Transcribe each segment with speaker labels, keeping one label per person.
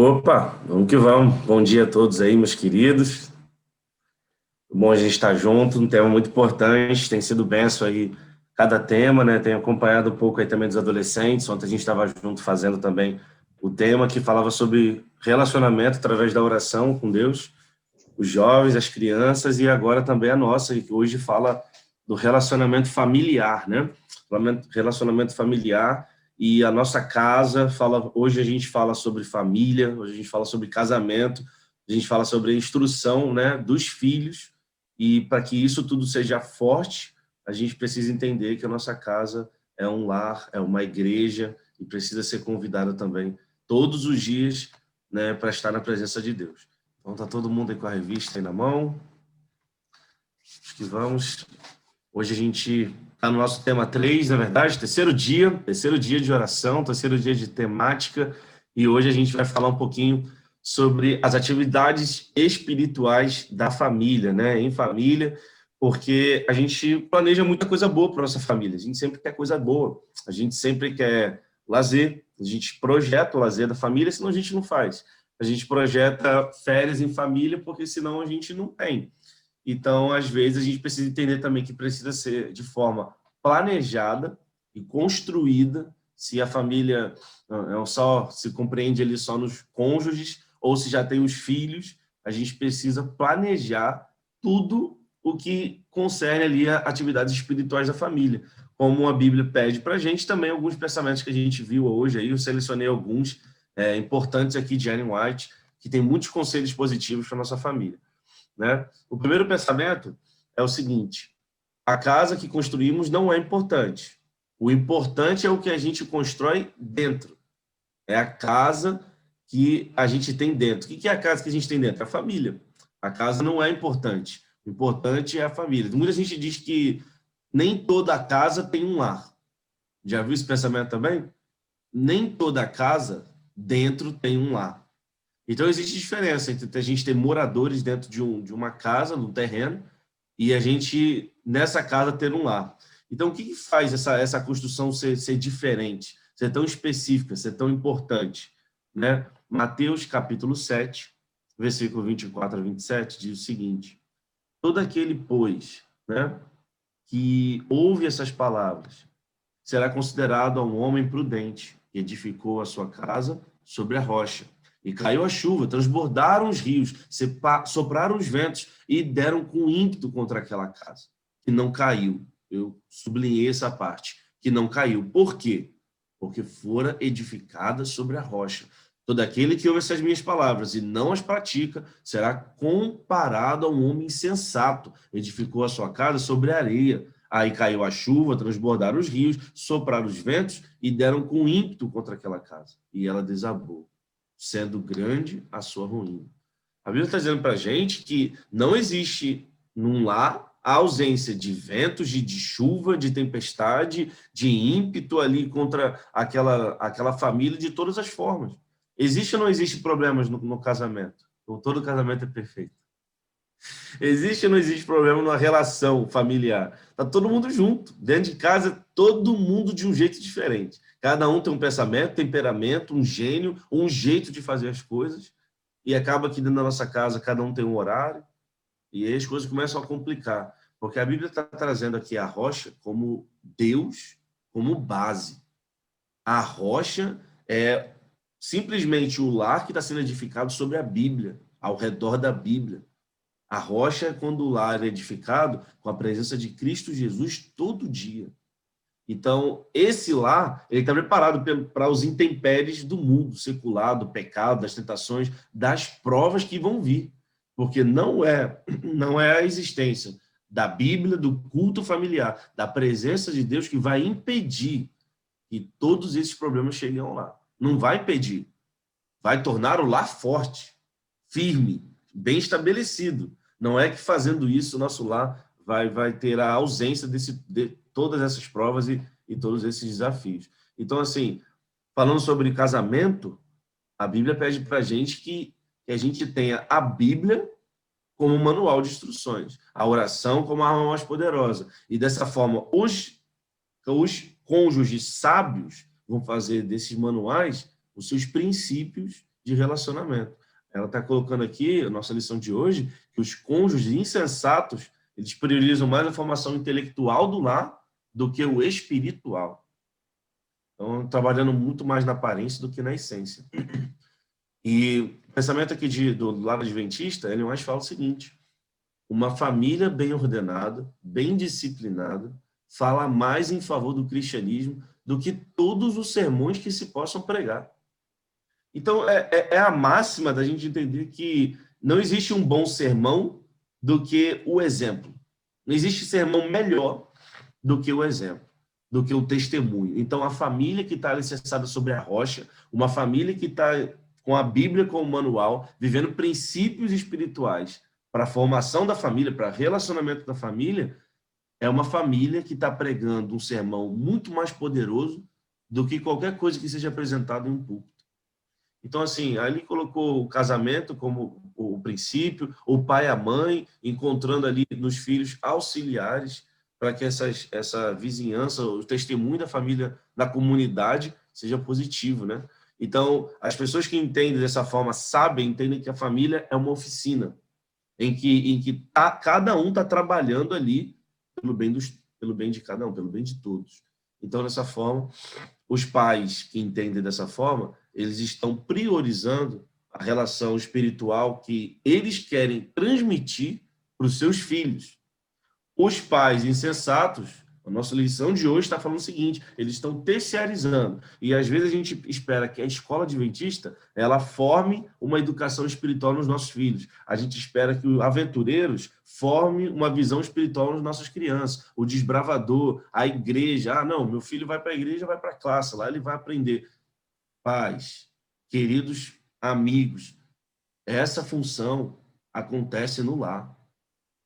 Speaker 1: Opa, vamos que vamos. Bom dia a todos aí, meus queridos. Bom a gente estar junto, um tema muito importante, tem sido benção aí cada tema, né? Tenho acompanhado um pouco aí também dos adolescentes. Ontem a gente estava junto fazendo também o tema que falava sobre relacionamento através da oração com Deus, os jovens, as crianças e agora também a nossa, que hoje fala do relacionamento familiar, né? Relacionamento familiar e a nossa casa fala. Hoje a gente fala sobre família, hoje a gente fala sobre casamento, a gente fala sobre a instrução, né, dos filhos e para que isso tudo seja forte, a gente precisa entender que a nossa casa é um lar, é uma igreja e precisa ser convidada também todos os dias, né, para estar na presença de Deus. Então tá todo mundo aí com a revista aí na mão. Acho que vamos. Hoje a gente está no nosso tema 3, na verdade, terceiro dia de oração, terceiro dia de temática, e hoje a gente vai falar um pouquinho sobre as atividades espirituais da família, né? Em família, porque a gente planeja muita coisa boa para nossa família, a gente sempre quer coisa boa, a gente sempre quer lazer, a gente projeta o lazer da família, senão a gente não faz. A gente projeta férias em família, porque senão a gente não tem. Então, às vezes, a gente precisa entender também que precisa ser de forma planejada e construída, se a família só se compreende ali só nos cônjuges, ou se já tem os filhos, a gente precisa planejar tudo o que concerne ali a atividades espirituais da família. Como a Bíblia pede para a gente, também alguns pensamentos que a gente viu hoje, aí eu selecionei alguns importantes aqui de Ellen White, que tem muitos conselhos positivos para a nossa família. Né? O primeiro pensamento é o seguinte: a casa que construímos não é importante. O importante é o que a gente constrói dentro. É a casa que a gente tem dentro. O que é a casa que a gente tem dentro? É a família. A casa não é importante. O importante é a família. Muita gente diz que nem toda casa tem um lar. Já viu esse pensamento também? Nem toda casa dentro tem um lar. Então, existe diferença entre a gente ter moradores dentro de uma casa, num terreno, e a gente, nessa casa, ter um lar. Então, o que faz essa construção ser diferente, ser tão específica, ser tão importante? Né? Mateus, capítulo 7, versículo 24 a 27, diz o seguinte: todo aquele, pois, né, que ouve essas palavras, será considerado um homem prudente, que edificou a sua casa sobre a rocha. E caiu a chuva, transbordaram os rios, sopraram os ventos e deram com ímpeto contra aquela casa, que não caiu. Eu sublinhei essa parte, que não caiu. Por quê? Porque fora edificada sobre a rocha. Todo aquele que ouve essas minhas palavras e não as pratica será comparado a um homem insensato. Edificou a sua casa sobre a areia. Aí caiu a chuva, transbordaram os rios, sopraram os ventos e deram com ímpeto contra aquela casa. E ela desabou, sendo grande a sua ruína. A Bíblia está dizendo para a gente que não existe num lar a ausência de ventos, de chuva, de tempestade, de ímpeto ali contra aquela família de todas as formas. Existe ou não existe problemas no casamento? Ou todo casamento é perfeito? Existe ou não existe problema numa relação familiar? Tá todo mundo junto, dentro de casa, todo mundo de um jeito diferente. Cada um tem um pensamento, temperamento, um gênio, um jeito de fazer as coisas, e acaba que dentro da nossa casa cada um tem um horário, e aí as coisas começam a complicar, porque a Bíblia está trazendo aqui a rocha como Deus, como base. A rocha é simplesmente o lar que está sendo edificado sobre a Bíblia, ao redor da Bíblia. A rocha é quando o lar é edificado com a presença de Cristo Jesus todo dia. Então, esse lar, ele está preparado para os intempéries do mundo secular, do pecado, das tentações, das provas que vão vir. Porque não é a existência da Bíblia, do culto familiar, da presença de Deus que vai impedir que todos esses problemas cheguem ao lar. Não vai impedir. Vai tornar o lar forte, firme, bem estabelecido. Não é que fazendo isso o nosso lar vai ter a ausência de todas essas provas e todos esses desafios. Então, assim, falando sobre casamento, a Bíblia pede para a gente que a gente tenha a Bíblia como um manual de instruções, a oração como a arma mais poderosa. E dessa forma, os cônjuges sábios vão fazer desses manuais os seus princípios de relacionamento. Ela está colocando aqui, a nossa lição de hoje, que os cônjuges insensatos, eles priorizam mais a formação intelectual do lar do que o espiritual. Então, trabalhando muito mais na aparência do que na essência. E o pensamento aqui do lado adventista, ele mais fala o seguinte: uma família bem ordenada, bem disciplinada, fala mais em favor do cristianismo do que todos os sermões que se possam pregar. Então, é a máxima da gente entender que não existe um bom sermão do que o exemplo. Não existe sermão melhor do que o exemplo, do que o testemunho. Então, a família que está alicerçada sobre a rocha, uma família que está com a Bíblia como manual, vivendo princípios espirituais para a formação da família, para o relacionamento da família, é uma família que está pregando um sermão muito mais poderoso do que qualquer coisa que seja apresentada em um púlpito. Então, assim, aí ele colocou o casamento como o princípio, o pai e a mãe, encontrando ali nos filhos auxiliares para que essa vizinhança, o testemunho da família, da comunidade, seja positivo, né? Então, as pessoas que entendem dessa forma entendem que a família é uma oficina, em que cada um está trabalhando ali pelo bem de cada um, pelo bem de todos. Então, dessa forma, os pais que entendem dessa forma, eles estão priorizando a relação espiritual que eles querem transmitir para os seus filhos. Os pais insensatos, a nossa lição de hoje está falando o seguinte: eles estão terciarizando. E às vezes a gente espera que a escola adventista ela forme uma educação espiritual nos nossos filhos. A gente espera que os aventureiros forme uma visão espiritual nas nossas crianças. O desbravador, a igreja. Ah, não, meu filho vai para a igreja, vai para a classe, lá ele vai aprender. Pais, queridos amigos, essa função acontece no lar.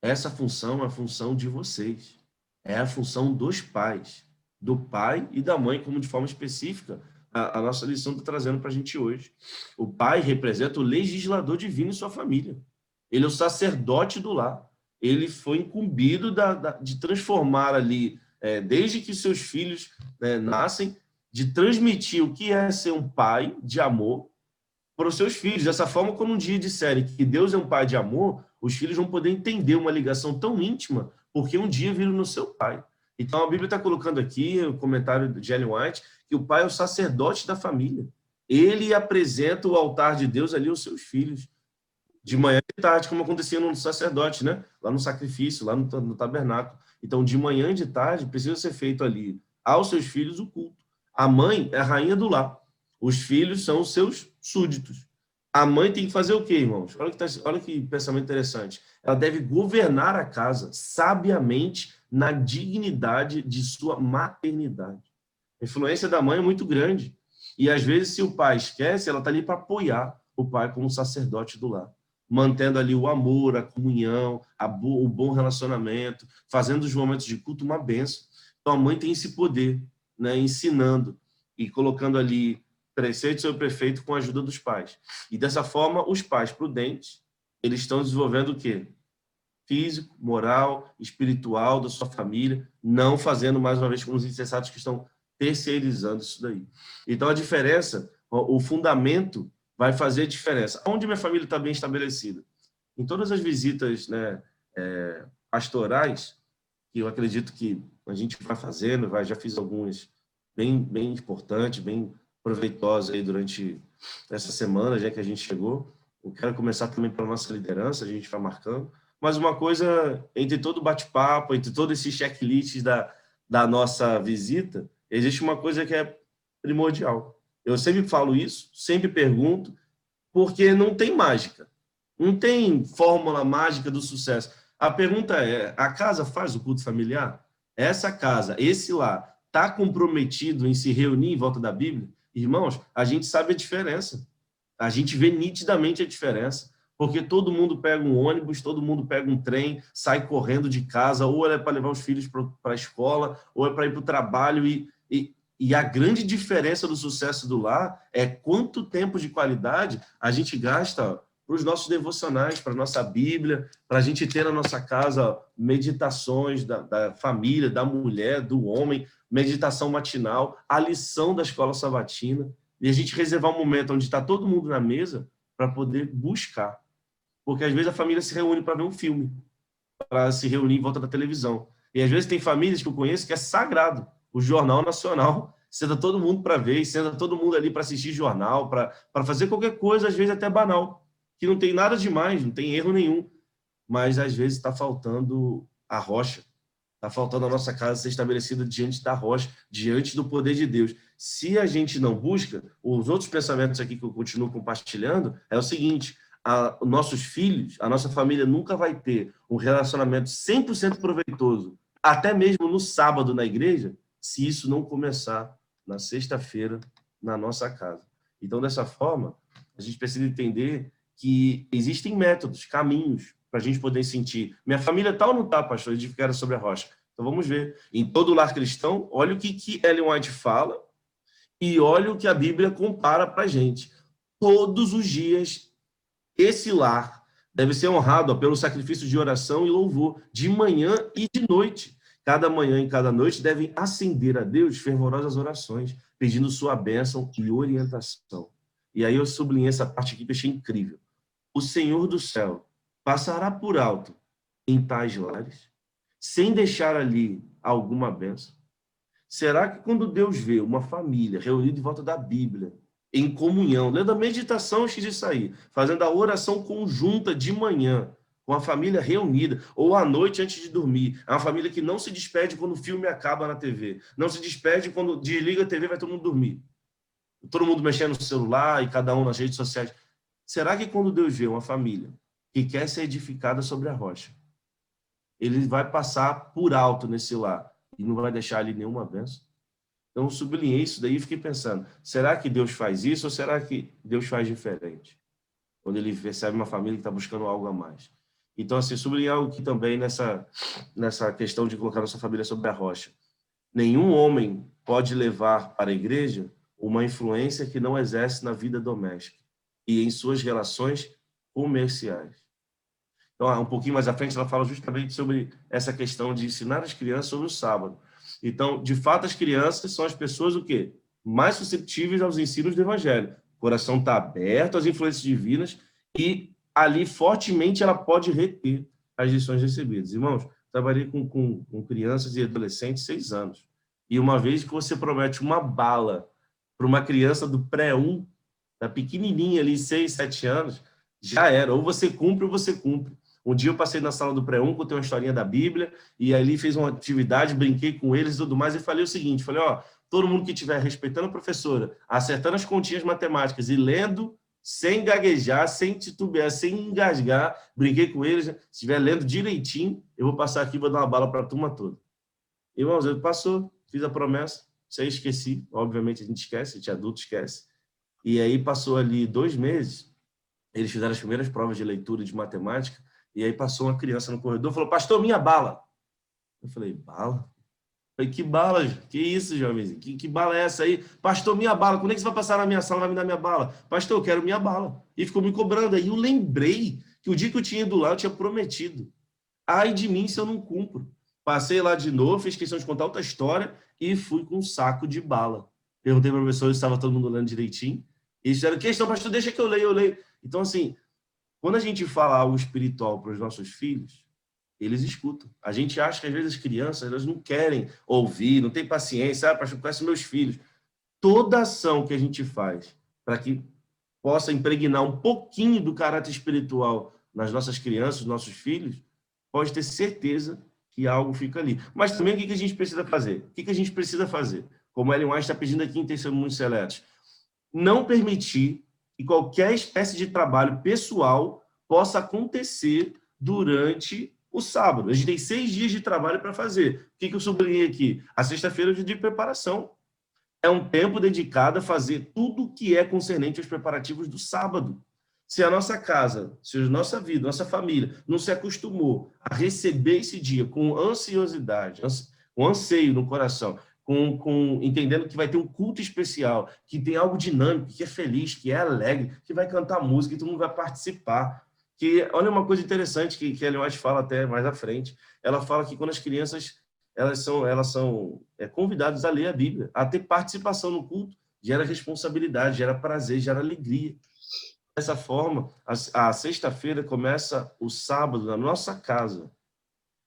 Speaker 1: Essa função é a função de vocês. É a função dos pais, do pai e da mãe, como de forma específica a nossa lição está trazendo para a gente hoje. O pai representa o legislador divino em sua família. Ele é o sacerdote do lar. Ele foi incumbido de transformar ali, desde que seus filhos nascem, de transmitir o que é ser um pai de amor para os seus filhos. Dessa forma, quando um dia disserem que Deus é um pai de amor, os filhos vão poder entender uma ligação tão íntima, porque um dia viram no seu pai. Então, a Bíblia está colocando aqui, o comentário de Ellen White, que o pai é o sacerdote da família. Ele apresenta o altar de Deus ali aos seus filhos, de manhã e de tarde, como acontecia no sacerdote, né? Lá no sacrifício, lá no tabernáculo. Então, de manhã e de tarde, precisa ser feito ali aos seus filhos o culto. A mãe é a rainha do lar. Os filhos são os seus súditos. A mãe tem que fazer o quê, irmãos? Olha que pensamento interessante. Ela deve governar a casa sabiamente na dignidade de sua maternidade. A influência da mãe é muito grande. E, às vezes, se o pai esquece, ela está ali para apoiar o pai como sacerdote do lar, mantendo ali o amor, a comunhão, o bom relacionamento, fazendo os momentos de culto uma bênção. Então, a mãe tem esse poder, né, ensinando e colocando ali preceito sobre prefeito com a ajuda dos pais. E, dessa forma, os pais prudentes, eles estão desenvolvendo o quê? Físico, moral, espiritual da sua família, não fazendo, mais uma vez, como os insensatos que estão terceirizando isso daí. Então, a diferença, o fundamento vai fazer diferença. Onde minha família está bem estabelecida? Em todas as visitas, né, pastorais, que eu acredito que a gente vai fazendo, já fiz algumas bem importantes, bem proveitosas aí durante essa semana, já que a gente chegou. Eu quero começar também pela nossa liderança, a gente vai marcando. Mas uma coisa, entre todo o bate-papo, entre todo esse checklist da nossa visita, existe uma coisa que é primordial. Eu sempre falo isso, sempre pergunto, porque não tem mágica. Não tem fórmula mágica do sucesso. A pergunta é, a casa faz o culto familiar? Essa casa, esse lar, está comprometido em se reunir em volta da Bíblia? Irmãos, a gente sabe a diferença. A gente vê nitidamente a diferença. Porque todo mundo pega um ônibus, todo mundo pega um trem, sai correndo de casa, ou é para levar os filhos para a escola, ou é para ir para o trabalho. E a grande diferença do sucesso do lar é quanto tempo de qualidade a gente gasta para os nossos devocionais, para a nossa Bíblia, para a gente ter na nossa casa meditações da família, da mulher, do homem, meditação matinal, a lição da escola sabatina. e a gente reservar um momento onde está todo mundo na mesa para poder buscar. Porque às vezes a família se reúne para ver um filme, para se reunir em volta da televisão. E às vezes tem famílias que eu conheço que é sagrado. O Jornal Nacional, senta todo mundo para ver, senta todo mundo ali para assistir jornal, para fazer qualquer coisa, às vezes até banal, que não tem nada demais, não tem erro nenhum. Mas às vezes está faltando a rocha, está faltando a nossa casa ser estabelecida diante da rocha, diante do poder de Deus. Se a gente não busca, os outros pensamentos aqui que eu continuo compartilhando, é o seguinte: nossos filhos, a nossa família nunca vai ter um relacionamento 100% proveitoso, até mesmo no sábado na igreja, se isso não começar na sexta-feira na nossa casa. Então, dessa forma, a gente precisa entender que existem métodos, caminhos, para a gente poder sentir. Minha família está ou não está, pastor, edificada sobre a rocha? Então, vamos ver. Em todo lar cristão, olha o que Ellen White fala e olha o que a Bíblia compara para a gente. Todos os dias, esse lar deve ser honrado pelo sacrifício de oração e louvor, de manhã e de noite. Cada manhã e cada noite devem acender a Deus fervorosas orações, pedindo sua bênção e orientação. E aí eu sublinhei essa parte aqui que eu achei incrível. O Senhor do céu passará por alto em tais lares, sem deixar ali alguma bênção? Será que quando Deus vê uma família reunida em volta da Bíblia, em comunhão, lendo a meditação antes de sair, fazendo a oração conjunta de manhã, com a família reunida, ou à noite antes de dormir, é uma família que não se despede quando o filme acaba na TV, não se despede quando desliga a TV, vai todo mundo dormir, todo mundo mexendo no celular e cada um nas redes sociais? Será que quando Deus vê uma família que quer ser edificada sobre a rocha, ele vai passar por alto nesse lar e não vai deixar ali nenhuma bênção? Então, eu sublinhei isso daí e fiquei pensando, será que Deus faz isso ou será que Deus faz diferente? Quando ele recebe uma família que está buscando algo a mais. Então, assim, sublinhei algo aqui também nessa questão de colocar nossa família sobre a rocha. Nenhum homem pode levar para a igreja uma influência que não exerce na vida doméstica e em suas relações comerciais. Então, um pouquinho mais à frente, ela fala justamente sobre essa questão de ensinar as crianças sobre o sábado. Então, de fato, as crianças são as pessoas o quê? Mais susceptíveis aos ensinos do evangelho. O coração está aberto às influências divinas e ali fortemente ela pode reter as lições recebidas. Irmãos, trabalhei com crianças e adolescentes 6 anos. E uma vez que você promete uma bala para uma criança do pré-1, da pequenininha ali, 6, 7 anos, já era. Ou você cumpre ou você cumpre. Um dia eu passei na sala do pré-1, contei uma historinha da Bíblia, e ali fiz uma atividade, brinquei com eles e tudo mais, e falei o seguinte, falei, ó, todo mundo que estiver respeitando a professora, acertando as continhas matemáticas e lendo sem gaguejar, sem titubear, sem engasgar, brinquei com eles, se estiver lendo direitinho, eu vou passar aqui e vou dar uma bala para a turma toda. Irmãos, ele passou, fiz a promessa, isso aí esqueci, obviamente a gente esquece, a gente adulto esquece, e aí passou ali 2 meses, eles fizeram as primeiras provas de leitura de matemática, e aí passou uma criança no corredor e falou, pastor, minha bala. Eu falei, bala? Eu falei, que bala? Que isso, jovem? Que bala é essa aí? Pastor, minha bala. Quando é que você vai passar na minha sala e vai me dar minha bala? Pastor, eu quero minha bala. E ficou me cobrando. Aí eu lembrei que o dia que eu tinha ido lá, eu tinha prometido. Ai de mim se eu não cumpro. Passei lá de novo, fiz questão de contar outra história e fui com um saco de bala. Perguntei para o professor se estava todo mundo lendo direitinho. Eles disseram, questão, pastor, deixa que eu leio, eu leio. Então, assim, quando a gente fala algo espiritual para os nossos filhos, eles escutam. A gente acha que, às vezes, as crianças elas não querem ouvir, não têm paciência. Ah, pastor, conhece meus filhos. Toda ação que a gente faz para que possa impregnar um pouquinho do caráter espiritual nas nossas crianças, nos nossos filhos, pode ter certeza que algo fica ali. Mas também o que a gente precisa fazer? O que a gente precisa fazer? Como a Ellen White está pedindo aqui em Testemunhos Seletos. Não permitir que qualquer espécie de trabalho pessoal possa acontecer durante o sábado. A gente tem 6 dias de trabalho para fazer. O que eu sublinhei aqui? A sexta-feira é o dia de preparação. É um tempo dedicado a fazer tudo o que é concernente aos preparativos do sábado. Se a nossa casa, se a nossa vida, nossa família não se acostumou a receber esse dia com ansiosidade, com anseio no coração, entendendo que vai ter um culto especial, que tem algo dinâmico, que é feliz, que é alegre, que vai cantar música, que todo mundo vai participar. Que, olha uma coisa interessante que a Ellen White fala até mais à frente, ela fala que quando as crianças elas são convidadas a ler a Bíblia, a ter participação no culto, gera responsabilidade, gera prazer, gera alegria. Dessa forma, a sexta-feira começa o sábado na nossa casa.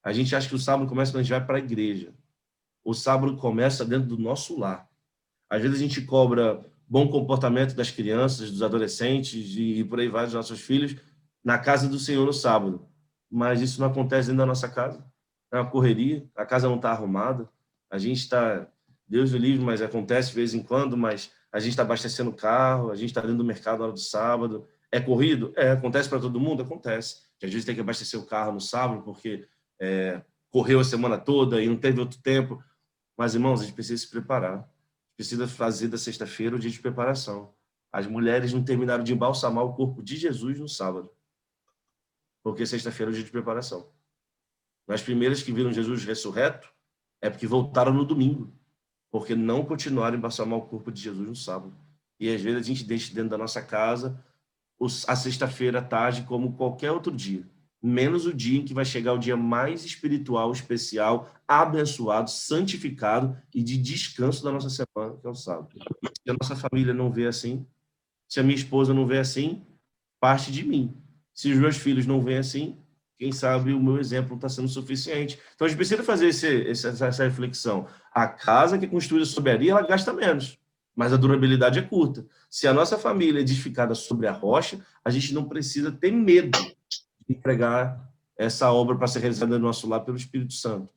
Speaker 1: A gente acha que o sábado começa quando a gente vai para a igreja. O sábado começa dentro do nosso lar. Às vezes a gente cobra bom comportamento das crianças, dos adolescentes e por aí vai, dos nossos filhos, na casa do Senhor no sábado. Mas isso não acontece dentro da nossa casa. É uma correria, a casa não está arrumada, a gente está, Deus o livre, mas acontece de vez em quando, mas a gente está abastecendo o carro, a gente está dentro do mercado na hora do sábado. É corrido? Acontece para todo mundo? Acontece. Às vezes tem que abastecer o carro no sábado porque correu a semana toda e não teve outro tempo. Mas, irmãos, a gente precisa se preparar. Precisa fazer da sexta-feira o dia de preparação. As mulheres não terminaram de embalsamar o corpo de Jesus no sábado, porque sexta-feira é o dia de preparação. As primeiras que viram Jesus ressurreto é porque voltaram no domingo, porque não continuaram a embalsamar o corpo de Jesus no sábado. E às vezes a gente deixa dentro da nossa casa a sexta-feira à tarde como qualquer outro dia, menos o dia em que vai chegar o dia mais espiritual, especial, abençoado, santificado e de descanso da nossa semana, que é o sábado. Se a nossa família não vê assim, se a minha esposa não vê assim, parte de mim. Se os meus filhos não veem assim, quem sabe o meu exemplo está sendo suficiente. Então a gente precisa fazer essa reflexão. A casa que é construída sobre areia, ela gasta menos, mas a durabilidade é curta. Se a nossa família é edificada sobre a rocha, a gente não precisa ter medo de entregar essa obra para ser realizada no nosso lar pelo Espírito Santo.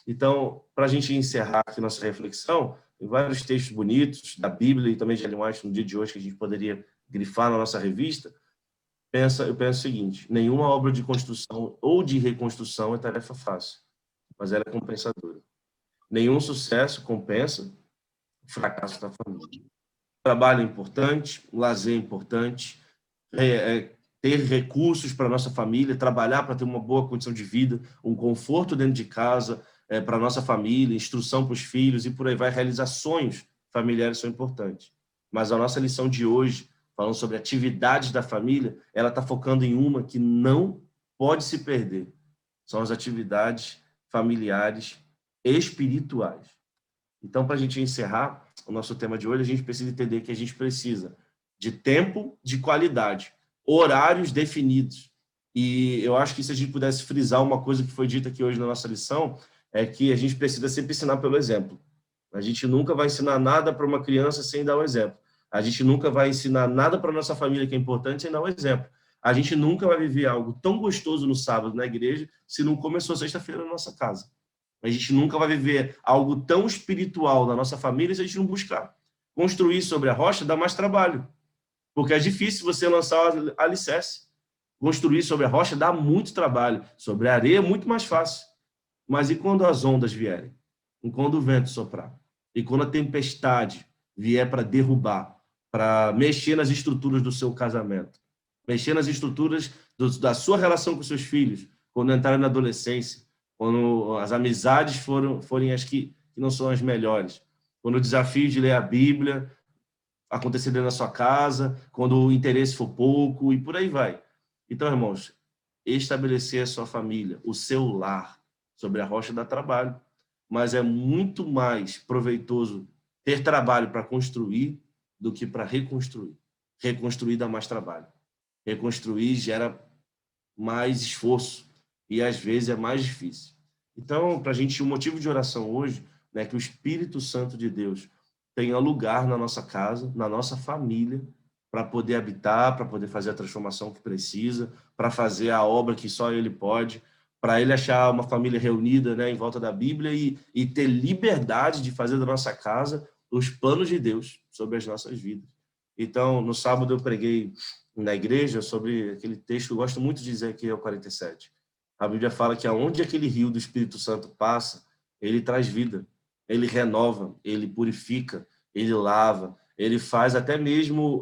Speaker 1: Então, para a gente encerrar aqui nossa reflexão, tem vários textos bonitos da Bíblia e também de Ellen White no dia de hoje que a gente poderia grifar na nossa revista. Eu penso o seguinte: nenhuma obra de construção ou de reconstrução é tarefa fácil, mas ela é compensadora. Nenhum sucesso compensa o fracasso da família. Trabalho é importante, lazer é importante, ter recursos para a nossa família, trabalhar para ter uma boa condição de vida, um conforto dentro de casa para a nossa família, instrução para os filhos e por aí vai, realizar sonhos familiares são importantes. Mas a nossa lição de hoje, falando sobre atividades da família, ela está focando em uma que não pode se perder. São as atividades familiares espirituais. Então, para a gente encerrar o nosso tema de hoje, a gente precisa entender que a gente precisa de tempo de qualidade, horários definidos. E eu acho que se a gente pudesse frisar uma coisa que foi dita aqui hoje na nossa lição, é que a gente precisa sempre ensinar pelo exemplo. A gente nunca vai ensinar nada para uma criança sem dar o exemplo. A gente nunca vai ensinar nada para a nossa família que é importante sem dar o exemplo. A gente nunca vai viver algo tão gostoso no sábado na igreja se não começou sexta-feira na nossa casa. A gente nunca vai viver algo tão espiritual na nossa família se a gente não buscar. Construir sobre a rocha dá mais trabalho, porque é difícil você lançar o alicerce. Construir sobre a rocha dá muito trabalho. Sobre a areia é muito mais fácil. Mas e quando as ondas vierem? E quando o vento soprar? E quando a tempestade vier para derrubar, para mexer nas estruturas do seu casamento, mexer nas estruturas da sua relação com seus filhos, quando entrarem na adolescência, quando as amizades forem as que não são as melhores, quando o desafio de ler a Bíblia acontecer dentro da sua casa, quando o interesse for pouco e por aí vai. Então, irmãos, estabelecer a sua família, o seu lar, sobre a rocha dá trabalho, mas é muito mais proveitoso ter trabalho para construir do que para reconstruir. Reconstruir dá mais trabalho. Reconstruir gera mais esforço e às vezes é mais difícil. Então, para a gente, o motivo de oração hoje é que o Espírito Santo de Deus tenha lugar na nossa casa, na nossa família, para poder habitar, para poder fazer a transformação que precisa, para fazer a obra que só Ele pode, para Ele achar uma família reunida, né, em volta da Bíblia e ter liberdade de fazer da nossa casa os planos de Deus sobre as nossas vidas. Então, no sábado eu preguei na igreja sobre aquele texto que eu gosto muito de dizer aqui, é o 47. A Bíblia fala que aonde aquele rio do Espírito Santo passa, ele traz vida, ele renova, ele purifica, ele lava, ele faz até mesmo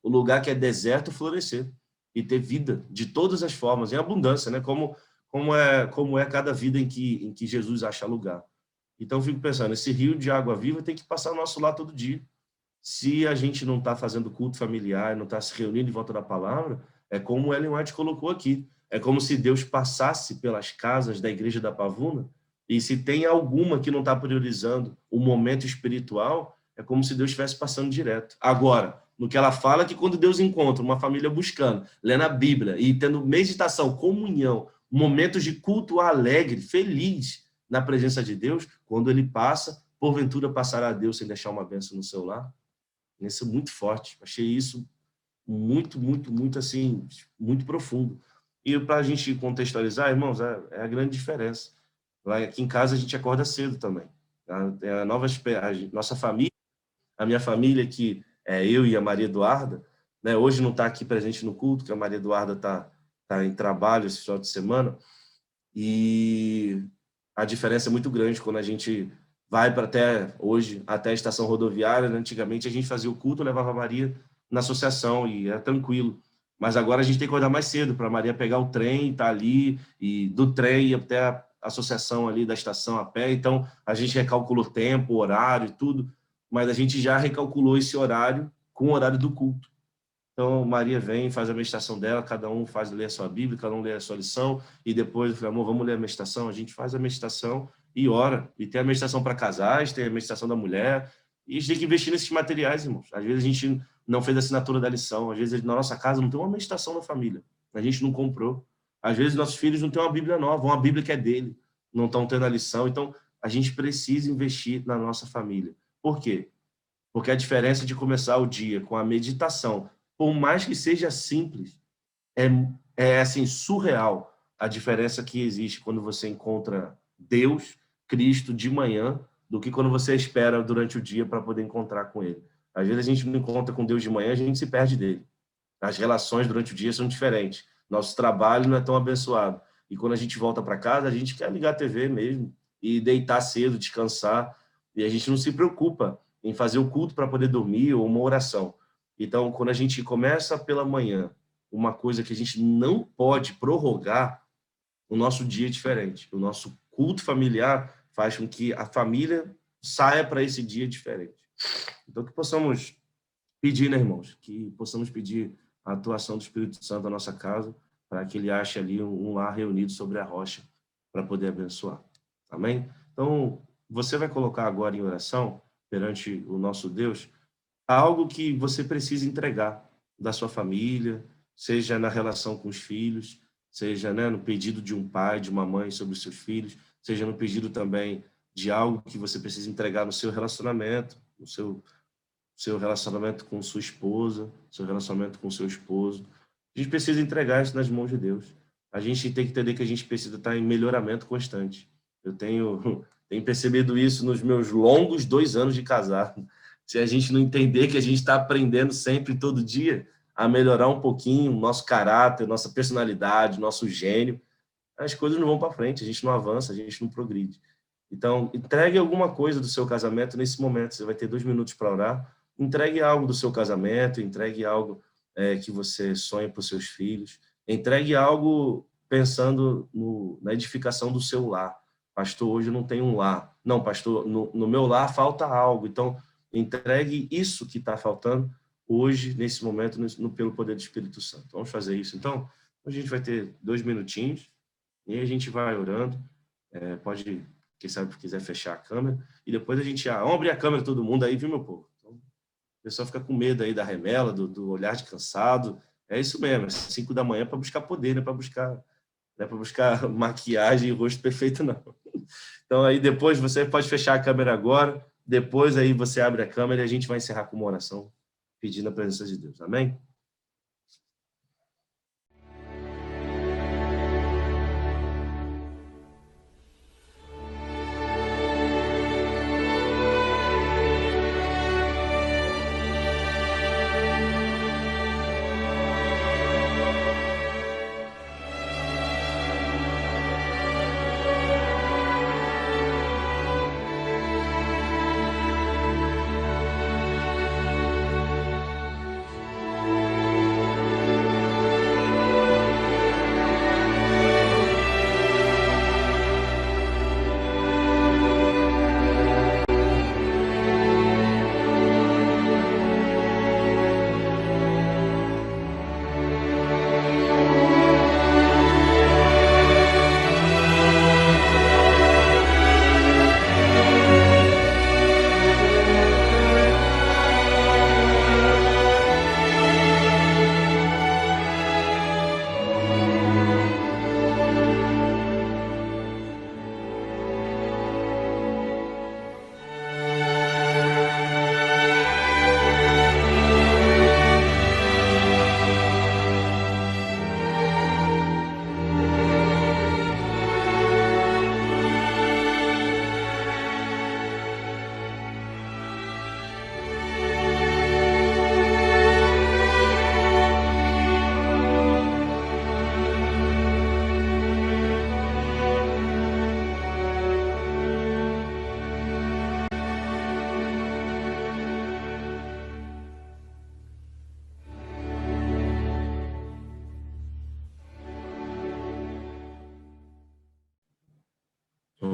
Speaker 1: o lugar que é deserto florescer e ter vida de todas as formas, em abundância, né? Como é cada vida em que Jesus acha lugar. Então, eu fico pensando, esse rio de água viva tem que passar ao nosso lar todo dia. Se a gente não está fazendo culto familiar, não está se reunindo em volta da palavra, é como o Ellen White colocou aqui. É como se Deus passasse pelas casas da igreja da Pavuna e se tem alguma que não está priorizando o momento espiritual, é como se Deus estivesse passando direto. Agora, no que ela fala, que quando Deus encontra uma família buscando, lendo a Bíblia e tendo meditação, comunhão, momentos de culto alegre, feliz na presença de Deus, quando ele passa, porventura passará a Deus sem deixar uma bênção no seu lar. Isso é muito forte. Achei isso muito, muito, muito assim, muito profundo. E para a gente contextualizar, irmãos, é a grande diferença. Lá aqui em casa a gente acorda cedo também. A nossa família, a minha família, que é eu e a Maria Eduarda, né, hoje não está aqui presente no culto, que a Maria Eduarda tá em trabalho esse final de semana, e a diferença é muito grande quando a gente vai para até a estação rodoviária. Né? Antigamente a gente fazia o culto, levava a Maria na associação e era tranquilo. Mas agora a gente tem que acordar mais cedo para a Maria pegar o trem, tá ali, e do trem ir até a associação ali da estação a pé. Então a gente recalculou o tempo, o horário, tudo, mas a gente já recalculou esse horário com o horário do culto. Então, Maria vem, faz a meditação dela, cada um lê a sua Bíblia, cada um lê a sua lição, e depois eu falei, amor, vamos ler a meditação? A gente faz a meditação e ora. E tem a meditação para casais, tem a meditação da mulher, e a gente tem que investir nesses materiais, irmãos. Às vezes a gente não fez a assinatura da lição, às vezes na nossa casa não tem uma meditação da família, a gente não comprou. Às vezes nossos filhos não têm uma Bíblia nova, uma Bíblia que é dele, não estão tendo a lição. Então, a gente precisa investir na nossa família. Por quê? Porque a diferença de começar o dia com a meditação, por mais que seja simples, é assim, surreal a diferença que existe quando você encontra Deus, Cristo, de manhã, do que quando você espera durante o dia para poder encontrar com Ele. Às vezes a gente não encontra com Deus de manhã, a gente se perde dele. As relações durante o dia são diferentes. Nosso trabalho não é tão abençoado. E quando a gente volta para casa, a gente quer ligar a TV mesmo e deitar cedo, descansar. E a gente não se preocupa em fazer o culto para poder dormir ou uma oração. Então, quando a gente começa pela manhã, uma coisa que a gente não pode prorrogar, o nosso dia é diferente. O nosso culto familiar faz com que a família saia para esse dia diferente. Então, que possamos pedir, né, irmãos? Que possamos pedir a atuação do Espírito Santo na nossa casa, para que ele ache ali um lar reunido sobre a rocha, para poder abençoar. Amém? Então, você vai colocar agora em oração, perante o nosso Deus, algo que você precisa entregar da sua família, seja na relação com os filhos, seja, né, no pedido de um pai, de uma mãe sobre os seus filhos, seja no pedido também de algo que você precisa entregar no seu relacionamento, no seu relacionamento com sua esposa, seu relacionamento com seu esposo. A gente precisa entregar isso nas mãos de Deus. A gente tem que entender que a gente precisa estar em melhoramento constante. Eu tenho percebido isso nos meus longos 2 anos de casado. Se a gente não entender que a gente está aprendendo sempre, todo dia, a melhorar um pouquinho o nosso caráter, nossa personalidade, nosso gênio, as coisas não vão para frente, a gente não avança, a gente não progride. Então, entregue alguma coisa do seu casamento nesse momento. Você vai ter 2 minutos para orar. Entregue algo do seu casamento, entregue algo que você sonha para os seus filhos. Entregue algo pensando na edificação do seu lar. Pastor, hoje eu não tenho um lar. Não, pastor, no meu lar falta algo. Então, entregue isso que está faltando hoje, nesse momento, pelo poder do Espírito Santo. Vamos fazer isso, então? A gente vai ter 2 minutinhos e aí a gente vai orando. Pode, quem sabe, quiser fechar a câmera. E depois a gente vamos abrir a câmera todo mundo aí, viu, meu povo? Então, o pessoal fica com medo aí da remela, do olhar de cansado. É isso mesmo, 5 da manhã para buscar poder, não é para buscar maquiagem e rosto perfeito, não. Então, aí depois você pode fechar a câmera agora, depois aí você abre a câmera e a gente vai encerrar com uma oração pedindo a presença de Deus. Amém?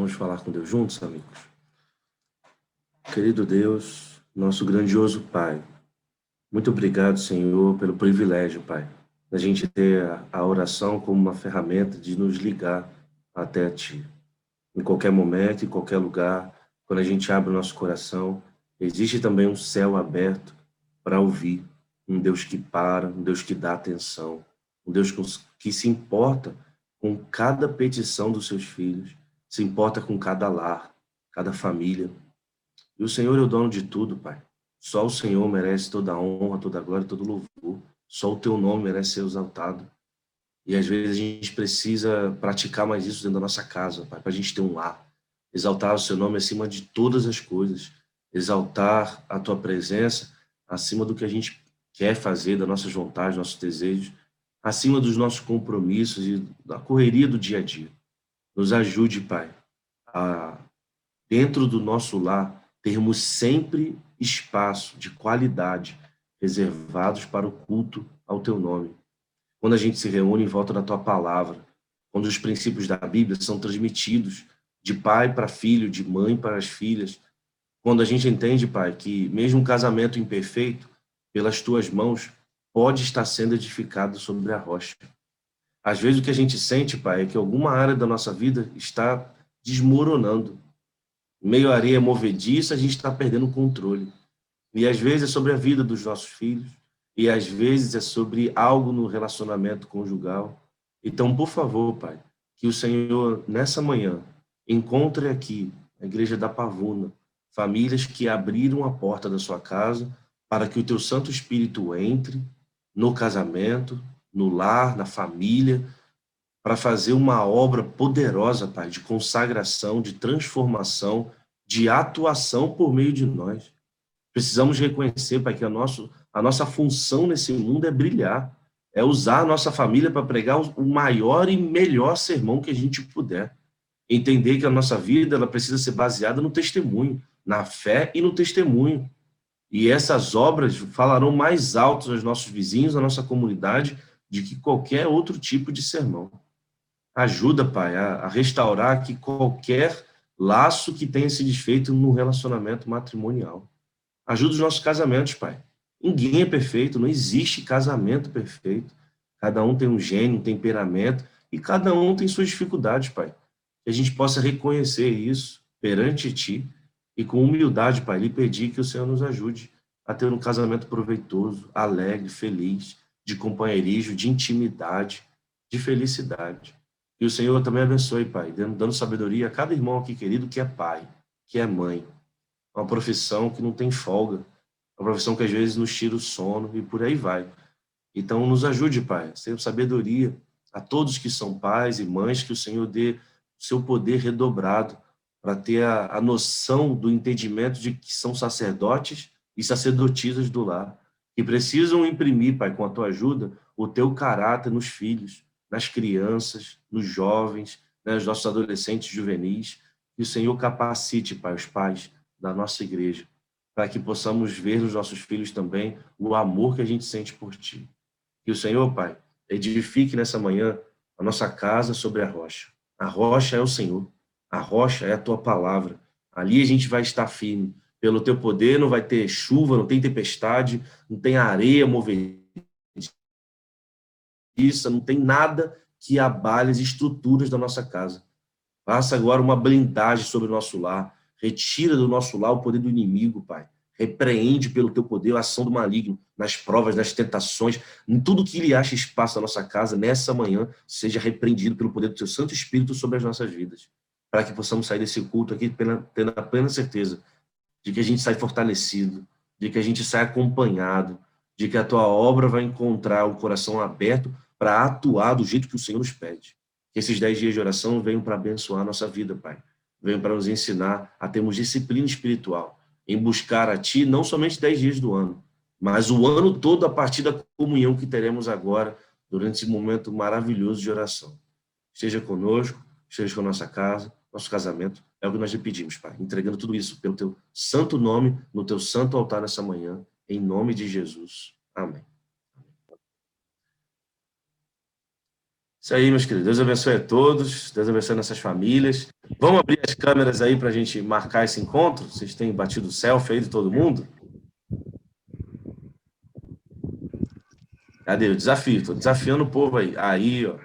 Speaker 1: Vamos falar com Deus juntos, amigos? Querido Deus, nosso grandioso Pai, muito obrigado, Senhor, pelo privilégio, Pai, da gente ter a oração como uma ferramenta de nos ligar até a Ti. Em qualquer momento, em qualquer lugar, quando a gente abre o nosso coração, existe também um céu aberto para ouvir. Um Deus que para, um Deus que dá atenção, um Deus que se importa com cada petição dos seus filhos, se importa com cada lar, cada família. E o Senhor é o dono de tudo, Pai. Só o Senhor merece toda a honra, toda a glória, todo o louvor. Só o Teu nome merece ser exaltado. E às vezes a gente precisa praticar mais isso dentro da nossa casa, Pai, para a gente ter um lar. Exaltar o Seu nome acima de todas as coisas. Exaltar a Tua presença acima do que a gente quer fazer, das nossas vontades, nossos desejos, acima dos nossos compromissos e da correria do dia a dia. Nos ajude, Pai, a, dentro do nosso lar, termos sempre espaço de qualidade reservados para o culto ao Teu nome. Quando a gente se reúne em volta da Tua palavra, quando os princípios da Bíblia são transmitidos de pai para filho, de mãe para as filhas, quando a gente entende, Pai, que mesmo um casamento imperfeito, pelas Tuas mãos, pode estar sendo edificado sobre a rocha. Às vezes o que a gente sente, Pai, é que alguma área da nossa vida está desmoronando. Meio areia movediça, a gente está perdendo o controle. E às vezes é sobre a vida dos nossos filhos, e às vezes é sobre algo no relacionamento conjugal. Então, por favor, Pai, que o Senhor, nessa manhã, encontre aqui, na Igreja da Pavuna, famílias que abriram a porta da sua casa para que o Teu Santo Espírito entre no casamento, no lar, na família, para fazer uma obra poderosa, Pai, de consagração, de transformação, de atuação por meio de nós. Precisamos reconhecer, Pai, que a nossa função nesse mundo é brilhar, é usar a nossa família para pregar o maior e melhor sermão que a gente puder. Entender que a nossa vida ela precisa ser baseada no testemunho, na fé e no testemunho. E essas obras falarão mais alto aos nossos vizinhos, à nossa comunidade, de que qualquer outro tipo de sermão. Ajuda, Pai, a restaurar aqui qualquer laço que tenha se desfeito no relacionamento matrimonial. Ajuda os nossos casamentos, Pai. Ninguém é perfeito, não existe casamento perfeito. Cada um tem um gênio, um temperamento, e cada um tem suas dificuldades, Pai. Que a gente possa reconhecer isso perante Ti e com humildade, Pai, lhe pedir que o Senhor nos ajude a ter um casamento proveitoso, alegre, feliz, de companheirismo, de intimidade, de felicidade. E o Senhor também abençoe, Pai, dando sabedoria a cada irmão aqui querido que é pai, que é mãe. Uma profissão que não tem folga, uma profissão que às vezes nos tira o sono e por aí vai. Então, nos ajude, Pai, ter sabedoria a todos que são pais e mães, que o Senhor dê o seu poder redobrado para ter a noção do entendimento de que são sacerdotes e sacerdotisas do lar, que precisam imprimir, Pai, com a Tua ajuda, o Teu caráter nos filhos, nas crianças, nos jovens, né, nos nossos adolescentes juvenis, que o Senhor capacite, Pai, os pais da nossa igreja, para que possamos ver nos nossos filhos também o amor que a gente sente por Ti. Que o Senhor, Pai, edifique nessa manhã a nossa casa sobre a rocha. A rocha é o Senhor, a rocha é a Tua palavra. Ali a gente vai estar firme. Pelo Teu poder não vai ter chuva, não tem tempestade, não tem areia movediça, não tem nada que abale as estruturas da nossa casa. Faça agora uma blindagem sobre o nosso lar. Retira do nosso lar o poder do inimigo, Pai. Repreende pelo Teu poder a ação do maligno nas provas, nas tentações, em tudo que ele acha espaço na nossa casa, nessa manhã, seja repreendido pelo poder do Teu Santo Espírito sobre as nossas vidas. Para que possamos sair desse culto aqui tendo a plena certeza de que a gente sai fortalecido, de que a gente sai acompanhado, de que a Tua obra vai encontrar o coração aberto para atuar do jeito que o Senhor nos pede. Que esses 10 dias de oração venham para abençoar a nossa vida, Pai. Venham para nos ensinar a termos disciplina espiritual, em buscar a Ti não somente 10 dias do ano, mas o ano todo a partir da comunhão que teremos agora, durante esse momento maravilhoso de oração. Esteja conosco, esteja com a nossa casa, nosso casamento, é o que nós lhe pedimos, Pai, entregando tudo isso pelo Teu santo nome, no Teu santo altar nessa manhã, em nome de Jesus. Amém. Isso aí, meus queridos. Deus abençoe a todos. Deus abençoe nossas famílias. Vamos abrir as câmeras aí para a gente marcar esse encontro? Vocês têm batido o selfie aí de todo mundo? Cadê o desafio? Estou desafiando o povo aí. Aí, ó.